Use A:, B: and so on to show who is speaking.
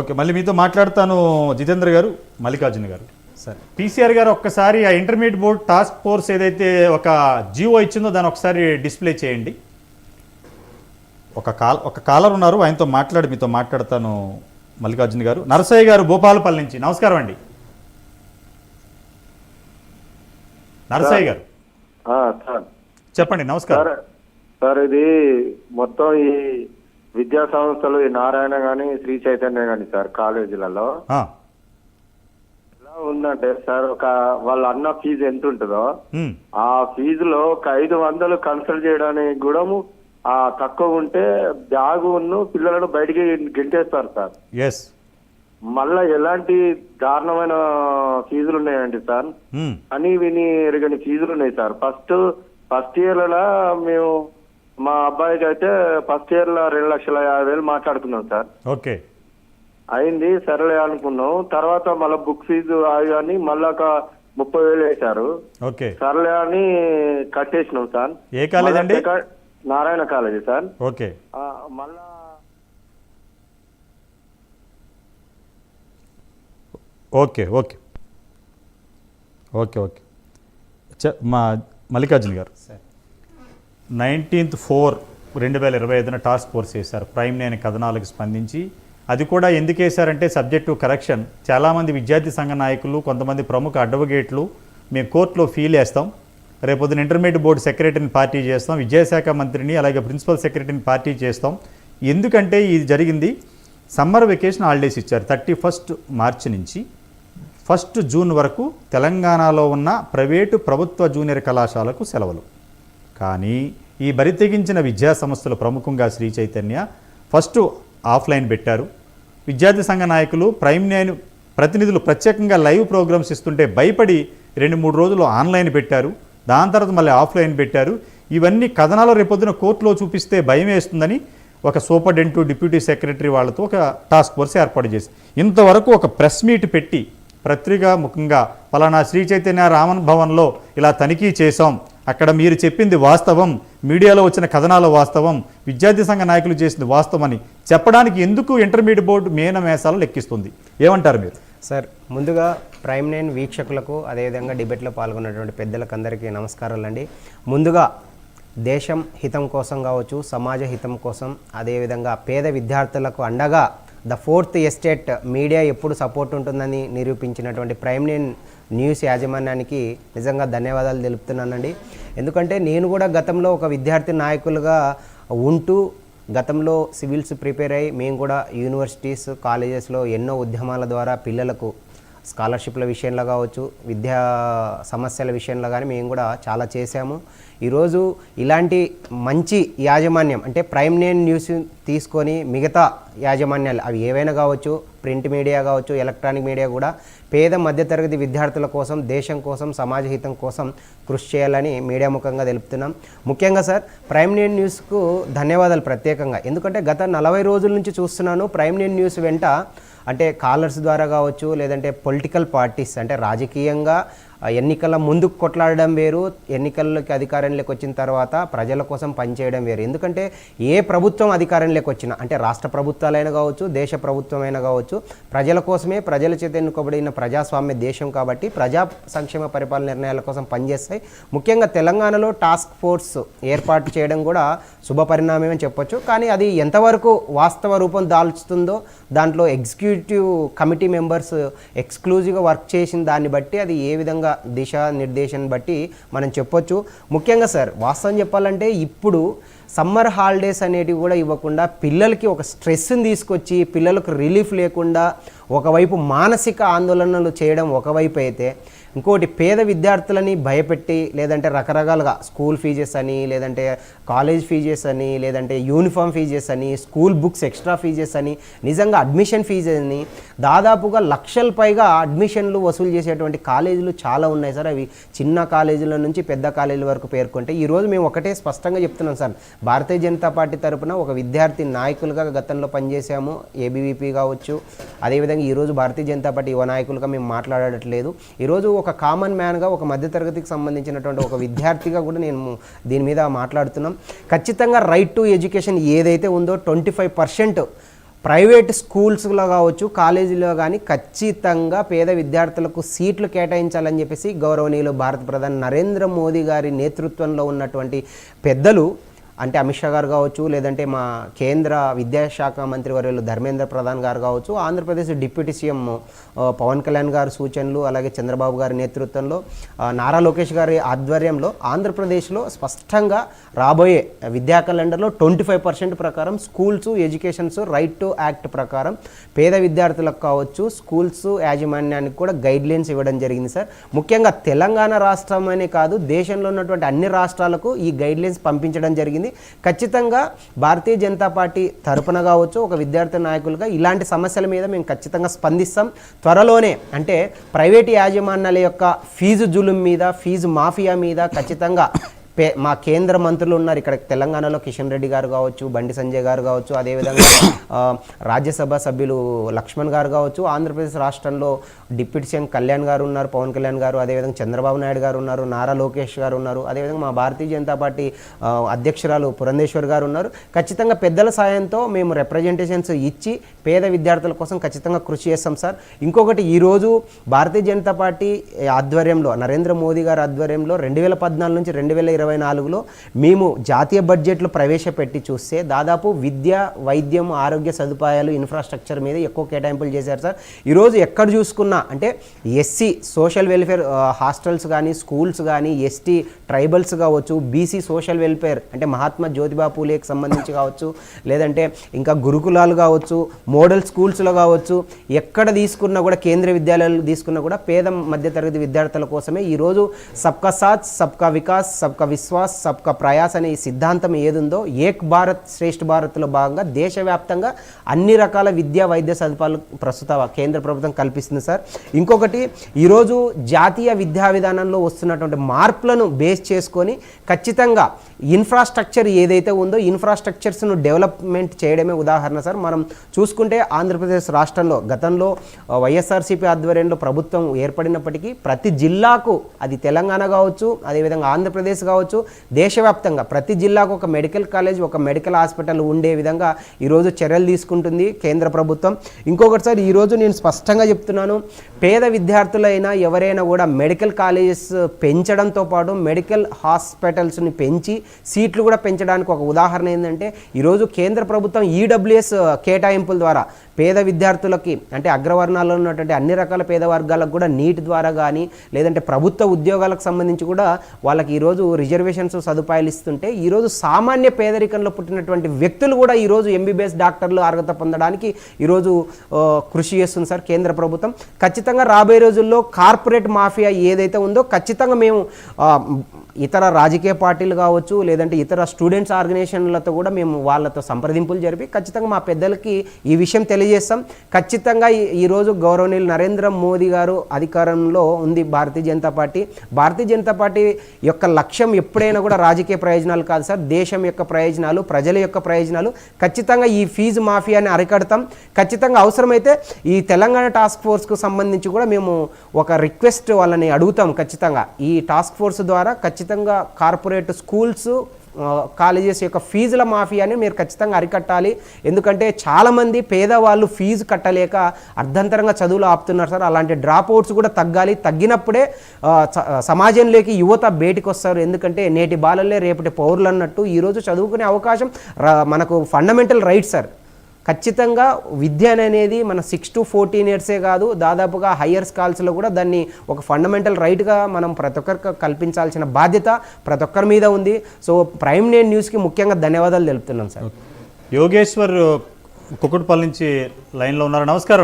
A: Okay, మళ్ళీ మీతో మాట్లాడతాను జితేంద్ర గారు, మల్లికార్జున గారు. సార్, పీసీఆర్ గారు ఒక్కసారి ఆ ఇంటర్మీడియట్ బోర్డ్ టాస్క్ ఫోర్స్ ఏదైతే ఒక జీవో ఇచ్చిందో దాన్ని ఒకసారి డిస్ప్లే చేయండి. ఒక కాలర్ ఉన్నారు, ఆయనతో మీతో మాట్లాడతాను మల్లికార్జున గారు. నరసయ్య గారు భూపాలపల్లి నుంచి. నమస్కారం అండి నరసయ్య గారు. చెప్పండి. నమస్కారం
B: సార్. ఇది మొత్తం ఈ విద్యా సంస్థలు ఈ నారాయణ గాని శ్రీ చైతన్య గాని సార్ కాలేజీలలో ఎలా ఉందంటే సార్, వాళ్ళ అన్న ఫీజు ఎంత ఉంటుందో ఆ ఫీజులో ఒక 500 కన్సల్ట్ చేయడానికి కూడా తక్కువ ఉంటే బ్యాగును పిల్లలను బయటికి గెంటేస్తారు సార్. మళ్ళా ఎలాంటి దారుణమైన ఫీజులు ఉన్నాయండి సార్, అని విని ఎరగని ఫీజులు ఉన్నాయి సార్. ఫస్ట్ ఇయర్ లో మేము మా అబ్బాయికి అయితే ఫస్ట్ ఇయర్ లో 2,50,000 మాట్లాడుకున్నాం సార్.
A: ఓకే,
B: అయింది సరేలే అనుకున్నాం. తర్వాత మళ్ళీ బుక్ ఫీజు అవి అని మళ్ళీ ఒక 30,000 వేశారు.
A: ఓకే,
B: సరేలే అని కట్టేసినాం సార్.
A: ఏ కాలేజ్ అండి?
B: Narayana college sir.
A: ఓకే,
B: మళ్ళా
A: ఓకే ఓకే ఓకే ఓకే మా మల్లికార్జున గారు, 19/4/2025 టాస్క్ ఫోర్స్ వేశారు ప్రైమ్ నేను కథనాలకు స్పందించి. అది కూడా ఎందుకు వేశారంటే సబ్జెక్టు కరెక్షన్. చాలామంది విద్యార్థి సంఘ నాయకులు, కొంతమంది ప్రముఖ అడ్వకేట్లు మేము కోర్టులో ఫీల్ వేస్తాం, రేపొద్దున ఇంటర్మీడియట్ బోర్డు సెక్రటరీని పార్టీ చేస్తాం, విద్యాశాఖ మంత్రిని అలాగే ప్రిన్సిపల్ సెక్రటరీని పార్టీ చేస్తాం. ఎందుకంటే ఇది జరిగింది సమ్మర్ వెకేషన్ హాలిడేస్ ఇచ్చారు. 31 మార్చి నుంచి 1 జూన్ వరకు తెలంగాణలో ఉన్న ప్రైవేటు ప్రభుత్వ జూనియర్ కళాశాలకు సెలవులు. కానీ ఈ బరితెగించిన విద్యా సంస్థలు ప్రముఖంగా శ్రీ చైతన్య ఫస్ట్ ఆఫ్లైన్ పెట్టారు. విద్యార్థి సంఘ నాయకులు ప్రైమ్ నైన్ ప్రతినిధులు ప్రత్యేకంగా లైవ్ ప్రోగ్రామ్స్ ఇస్తుంటే భయపడి 2-3 రోజులు ఆన్లైన్ పెట్టారు. దాని తర్వాత మళ్ళీ ఆఫ్లైన్ పెట్టారు. ఇవన్నీ కథనాలు రేపొద్దున కోర్టులో చూపిస్తే భయం వేస్తుందని ఒక సూపరింటెండెంట్, డిప్యూటీ సెక్రటరీ వాళ్ళతో ఒక టాస్క్ ఫోర్స్ ఏర్పాటు చేసి ఇంతవరకు ఒక ప్రెస్ మీట్ పెట్టి పత్రికా ముఖంగా పలానా శ్రీ చైతన్య రామన్ భవన్లో ఇలా తనిఖీ చేశాం, అక్కడ మీరు చెప్పింది వాస్తవం, మీడియాలో వచ్చిన కథనాల వాస్తవం, విద్యార్థి సంఘ నాయకులు చేసింది వాస్తవం అని చెప్పడానికి ఎందుకు ఇంటర్మీడియట్ బోర్డు మేనమేసాలు లెక్కిస్తుంది? ఏమంటారు మీరు?
C: సార్, ముందుగా ప్రైమ్ నైన్ వీక్షకులకు అదేవిధంగా డిబేట్లో పాల్గొన్నటువంటి పెద్దలకు అందరికీ నమస్కారాలండి. ముందుగా దేశం హితం కోసం కావచ్చు, సమాజ హితం కోసం, అదేవిధంగా పేద విద్యార్థులకు అండగా ద ఫోర్త్ ఎస్టేట్ మీడియా ఎప్పుడు సపోర్ట్ ఉంటుందని నిరూపించినటువంటి ప్రైమ్ నైన్ న్యూస్ యాజమాన్యానికి నిజంగా ధన్యవాదాలు తెలుపుతున్నానండి. ఎందుకంటే నేను కూడా గతంలో ఒక విద్యార్థి నాయకులుగా ఉంటూ గతంలో సివిల్స్ ప్రిపేర్ అయ్యి మేము కూడా యూనివర్సిటీస్, కాలేజెస్లో ఎన్నో ఉద్యమాల ద్వారా పిల్లలకు స్కాలర్షిప్ల విషయంలో కావచ్చు, విద్యా సమస్యల విషయంలో కానీ మేము కూడా చాలా చేశాము. ఈరోజు ఇలాంటి మంచి యాజమాన్యం అంటే ప్రైమ్ నైన్ న్యూస్ తీసుకొని మిగతా యాజమాన్యాలు అవి ఏవైనా కావచ్చు, ప్రింట్ మీడియా కావచ్చు, ఎలక్ట్రానిక్ మీడియా కూడా పేద మధ్యతరగతి విద్యార్థుల కోసం, దేశం కోసం, సమాజ హితం కోసం కృషి చేయాలని మీడియా ముఖంగా తెలుపుతున్నాం. ముఖ్యంగా సార్, ప్రైమ్ నైన్ న్యూస్కు ధన్యవాదాలు ప్రత్యేకంగా. ఎందుకంటే గత 40 రోజుల నుంచి చూస్తున్నాను ప్రైమ్ నైన్ న్యూస్ వెంట అంటే కాలర్స్ ద్వారా కావచ్చు, లేదంటే పొలిటికల్ పార్టీస్ అంటే రాజకీయంగా ఎన్నికల ముందుకు కొట్లాడడం వేరు, ఎన్నికల్లోకి అధికారంలోకి వచ్చిన తర్వాత ప్రజల కోసం పనిచేయడం వేరు. ఎందుకంటే ఏ ప్రభుత్వం అధికారంలోకి వచ్చినా అంటే రాష్ట్ర ప్రభుత్వాలైనా కావచ్చు, దేశ ప్రభుత్వమైనా కావచ్చు, ప్రజల కోసమే, ప్రజల చేత ఎన్నుకోబడిన ప్రజాస్వామ్య దేశం కాబట్టి ప్రజా సంక్షేమ పరిపాలన నిర్ణయాల కోసం పనిచేస్తాయి. ముఖ్యంగా తెలంగాణలో టాస్క్ ఫోర్స్ ఏర్పాటు చేయడం కూడా శుభ పరిణామమని చెప్పొచ్చు. కానీ అది ఎంతవరకు వాస్తవ రూపం దాల్చుతుందో, దాంట్లో ఎగ్జిక్యూటివ్ కమిటీ మెంబర్స్ ఎక్స్క్లూజివ్గా వర్క్ చేసిన దాన్ని బట్టి అది ఏ విధంగా దిశానిర్దేశం బట్టి మనం చెప్పొచ్చు. ముఖ్యంగా సార్, వాస్తవం చెప్పాలంటే ఇప్పుడు సమ్మర్ హాలిడేస్ అనేటివి కూడా ఇవ్వకుండా పిల్లలకి ఒక స్ట్రెస్ని తీసుకొచ్చి పిల్లలకు రిలీఫ్ లేకుండా ఒకవైపు మానసిక ఆందోళనలు చేయడం ఒకవైపు అయితే, ఇంకోటి పేద విద్యార్థులని భయపెట్టి లేదంటే రకరకాలుగా స్కూల్ ఫీజెస్ అని, లేదంటే కాలేజ్ ఫీజెస్ అని, లేదంటే యూనిఫామ్ ఫీజెస్ అని, స్కూల్ బుక్స్ ఎక్స్ట్రా ఫీజెస్ అని, నిజంగా అడ్మిషన్ ఫీజెస్ అని దాదాపుగా లక్షల పైగా అడ్మిషన్లు వసూలు చేసేటువంటి కాలేజీలు చాలా ఉన్నాయి సార్. అవి చిన్న కాలేజీల నుంచి పెద్ద కాలేజీల వరకు పేర్కొంటే ఈరోజు మేము ఒకటే స్పష్టంగా చెప్తున్నాం సార్, భారతీయ జనతా పార్టీ తరఫున ఒక విద్యార్థి నాయకులుగా గతంలో పనిచేసాము, ఏబీవీపీ కావచ్చు, అదేవిధంగా ఈరోజు భారతీయ జనతా పార్టీ యువ నాయకులుగా మేము మాట్లాడట్లేదు. ఈరోజు ఒక కామన్ మ్యాన్గా, ఒక మధ్యతరగతికి సంబంధించినటువంటి ఒక విద్యార్థిగా కూడా నేను దీని మీద మాట్లాడుతున్నాం. ఖచ్చితంగా రైట్ టు ఎడ్యుకేషన్ ఏదైతే ఉందో 25% ప్రైవేట్ స్కూల్స్లో కావచ్చు కాలేజీలో కానీ ఖచ్చితంగా పేద విద్యార్థులకు సీట్లు కేటాయించాలని చెప్పేసి గౌరవనీయులు భారత ప్రధాని నరేంద్ర మోదీ గారి నేతృత్వంలో ఉన్నటువంటి పెద్దలు అంటే అమిత్ షా గారు కావచ్చు, లేదంటే మా కేంద్ర విద్యాశాఖ మంత్రి వర్యులు ధర్మేంద్ర ప్రధాన్ గారు కావచ్చు, ఆంధ్రప్రదేశ్ డిప్యూటీ సీఎం పవన్ కళ్యాణ్ గారి సూచనలు, అలాగే చంద్రబాబు గారి నేతృత్వంలో నారా లోకేష్ గారి ఆధ్వర్యంలో ఆంధ్రప్రదేశ్లో స్పష్టంగా రాబోయే విద్యా క్యాలెండర్లో 25% ప్రకారం schools educations right to act ప్రకారం పేద విద్యార్థులకు కావచ్చు స్కూల్స్ యాజమాన్యానికి కూడా గైడ్లైన్స్ ఇవ్వడం జరిగింది సార్. ముఖ్యంగా తెలంగాణ రాష్ట్రం అనే కాదు, దేశంలో ఉన్నటువంటి అన్ని రాష్ట్రాలకు ఈ గైడ్లైన్స్ పంపించడం జరిగింది. ఖచ్చితంగా భారతీయ జనతా పార్టీ తరపున కావచ్చు ఒక విద్యార్థి నాయకులుగా ఇలాంటి సమస్యల మీద మేము ఖచ్చితంగా స్పందిస్తాం. త్వరలోనే అంటే ప్రైవేటు యాజమాన్యాల యొక్క ఫీజు జులుం మీద, ఫీజు మాఫియా మీద ఖచ్చితంగా మా కేంద్ర మంత్రులు ఉన్నారు ఇక్కడ తెలంగాణలో, కిషన్ రెడ్డి గారు కావచ్చు, బండి సంజయ్ గారు కావచ్చు, అదేవిధంగా రాజ్యసభ సభ్యులు లక్ష్మణ్ గారు కావచ్చు, ఆంధ్రప్రదేశ్ రాష్ట్రంలో డిప్యూటీ సీఎం కళ్యాణ్ గారు ఉన్నారు, పవన్ కళ్యాణ్ గారు, అదేవిధంగా చంద్రబాబు నాయుడు గారు ఉన్నారు, నారా లోకేష్ గారు ఉన్నారు, అదేవిధంగా మా భారతీయ జనతా పార్టీ అధ్యక్షురాలు పురంధేశ్వర్ గారు ఉన్నారు. ఖచ్చితంగా పెద్దల సాయంతో మేము రిప్రజెంటేషన్స్ ఇచ్చి పేద విద్యార్థుల కోసం ఖచ్చితంగా కృషి చేస్తాం సార్. ఇంకొకటి, ఈరోజు భారతీయ జనతా పార్టీ ఆధ్వర్యంలో నరేంద్ర మోదీ గారి ఆధ్వర్యంలో 2014 నుంచి 2024లో మేము జాతీయ బడ్జెట్లు ప్రవేశపెట్టి చూస్తే దాదాపు విద్య, వైద్యం, ఆరోగ్య సదుపాయాలు, ఇన్ఫ్రాస్ట్రక్చర్ మీద ఎక్కువ కేటాయింపులు చేశారు సార్. ఈరోజు ఎక్కడ చూసుకున్నా అంటే ఎస్సీ సోషల్ వెల్ఫేర్ హాస్టల్స్ కానీ, స్కూల్స్ కానీ, ఎస్టీ ట్రైబల్స్ కావచ్చు, బీసీ సోషల్ వెల్ఫేర్ అంటే మహాత్మా జ్యోతిబా పూలేకి సంబంధించి కావచ్చు, లేదంటే ఇంకా గురుకులాలు కావచ్చు, మోడల్ స్కూల్స్లో కావచ్చు, ఎక్కడ తీసుకున్నా కూడా కేంద్రీయ విద్యాలయాలు తీసుకున్నా కూడా పేద మధ్యతరగతి విద్యార్థుల కోసమే ఈరోజు సబ్కా సాత్, సబ్కా వికాస్, సబ్కా విశ్వాస్, సబ్కా ప్రయాస్ అనే ఈ సిద్ధాంతం ఏదుందో ఏక్ భారత్ శ్రేష్ఠ భారత్లో భాగంగా దేశవ్యాప్తంగా అన్ని రకాల విద్యా వైద్య సదుపాయాలు ప్రస్తుత కేంద్ర ప్రభుత్వం కల్పిస్తుంది సార్. ఇంకొకటి, ఈరోజు జాతీయ విద్యా విధానంలో వస్తున్నటువంటి మార్పులను బేస్ చేసుకొని ఖచ్చితంగా ఇన్ఫ్రాస్ట్రక్చర్ ఏదైతే ఉందో ఇన్ఫ్రాస్ట్రక్చర్స్ను డెవలప్మెంట్ చేయడమే ఉదాహరణ సార్. మనం చూసుకుంటే ఆంధ్రప్రదేశ్ రాష్ట్రంలో గతంలో వైఎస్ఆర్సీపీ ఆధ్వర్యంలో ప్రభుత్వం ఏర్పడినప్పటికీ ప్రతి జిల్లాకు, అది తెలంగాణ కావచ్చు, అదేవిధంగా ఆంధ్రప్రదేశ్ కావచ్చు, దేశవ్యాప్తంగా ప్రతి జిల్లాకు ఒక మెడికల్ కాలేజ్, ఒక మెడికల్ హాస్పిటల్ ఉండే విధంగా ఈరోజు చర్యలు తీసుకుంటుంది కేంద్ర ప్రభుత్వం. ఇంకొకటి సార్, ఈరోజు నేను స్పష్టంగా చెప్తున్నాను, పేద విద్యార్థులైనా ఎవరైనా కూడా మెడికల్ కాలేజెస్ పెంచడంతో పాటు మెడికల్ హాస్పిటల్స్ని పెంచి సీట్లు కూడా పెంచడానికి ఒక ఉదాహరణ ఏంటంటే ఈరోజు కేంద్ర ప్రభుత్వం ఈడబ్ల్యూఎస్ కేటాయింపుల ద్వారా పేద విద్యార్థులకి అంటే అగ్రవర్ణాల్లో ఉన్నటువంటి అన్ని రకాల పేద వర్గాలకు కూడా నీట్ ద్వారా కానీ, లేదంటే ప్రభుత్వ ఉద్యోగాలకు సంబంధించి కూడా వాళ్ళకి ఈరోజు రిజర్వేషన్స్ సదుపాయాలు ఇస్తుంటే ఈరోజు సామాన్య పేదరికంలో పుట్టినటువంటి వ్యక్తులు కూడా ఈరోజు ఎంబీబీఎస్ డాక్టర్లు అర్హత పొందడానికి ఈరోజు కృషి చేస్తుంది సార్ కేంద్ర ప్రభుత్వం. ఖచ్చితంగా రాబోయే రోజుల్లో కార్పొరేట్ మాఫియా ఏదైతే ఉందో ఖచ్చితంగా మేము ఇతర రాజకీయ పార్టీలు కావచ్చు, లేదంటే ఇతర స్టూడెంట్స్ ఆర్గనైజేషన్లతో కూడా మేము వాళ్ళతో సంప్రదింపులు జరిపి ఖచ్చితంగా మా పెద్దలకి ఈ విషయం తెలియజేస్తాం. ఖచ్చితంగా ఈరోజు గౌరవనీయులు నరేంద్ర మోదీ గారు అధికారంలో ఉంది భారతీయ జనతా పార్టీ. భారతీయ జనతా పార్టీ యొక్క లక్ష్యం ఎప్పుడైనా కూడా రాజకీయ ప్రయోజనాలు కాదు సార్, దేశం యొక్క ప్రయోజనాలు, ప్రజల యొక్క ప్రయోజనాలు. ఖచ్చితంగా ఈ ఫీజు మాఫియాని అరికడతాం. ఖచ్చితంగా అవసరమైతే ఈ తెలంగాణ టాస్క్ ఫోర్స్కు సంబంధించి కూడా మేము ఒక రిక్వెస్ట్ వాళ్ళని అడుగుతాం. ఖచ్చితంగా ఈ టాస్క్ ఫోర్స్ ద్వారా ఖచ్చితంగా కార్పొరేట్ స్కూల్స్, కాలేజెస్ యొక్క ఫీజుల మాఫియాని మీరు ఖచ్చితంగా అరికట్టాలి. ఎందుకంటే చాలామంది పేదవాళ్ళు ఫీజు కట్టలేక అర్ధంతరంగా చదువులు ఆపుతున్నారు సార్. అలాంటి డ్రాప్ అవుట్స్ కూడా తగ్గాలి. తగ్గినప్పుడే సమాజంలోకి యువత బయటికి వస్తారు. ఎందుకంటే నేటి బాలలే రేపటి పౌరులు అన్నట్టు ఈరోజు చదువుకునే అవకాశం మనకు ఫండమెంటల్ రైట్ సార్. ఖచ్చితంగా విద్య అనేది మన 6 to 14 ఇయర్సే కాదు, దాదాపుగా హయ్యర్ స్కాల్స్లో కూడా దాన్ని ఒక ఫండమెంటల్ రైట్గా మనం ప్రతి ఒక్కరికి కల్పించాల్సిన బాధ్యత ప్రతి ఒక్కరి మీద ఉంది. సో ప్రైమ్ నైన్ న్యూస్కి ముఖ్యంగా ధన్యవాదాలు తెలుపుతున్నాం సార్.
A: యోగేశ్వర్ కుకుట్పల్లి నుంచి లైన్లో ఉన్నారు. నమస్కారం.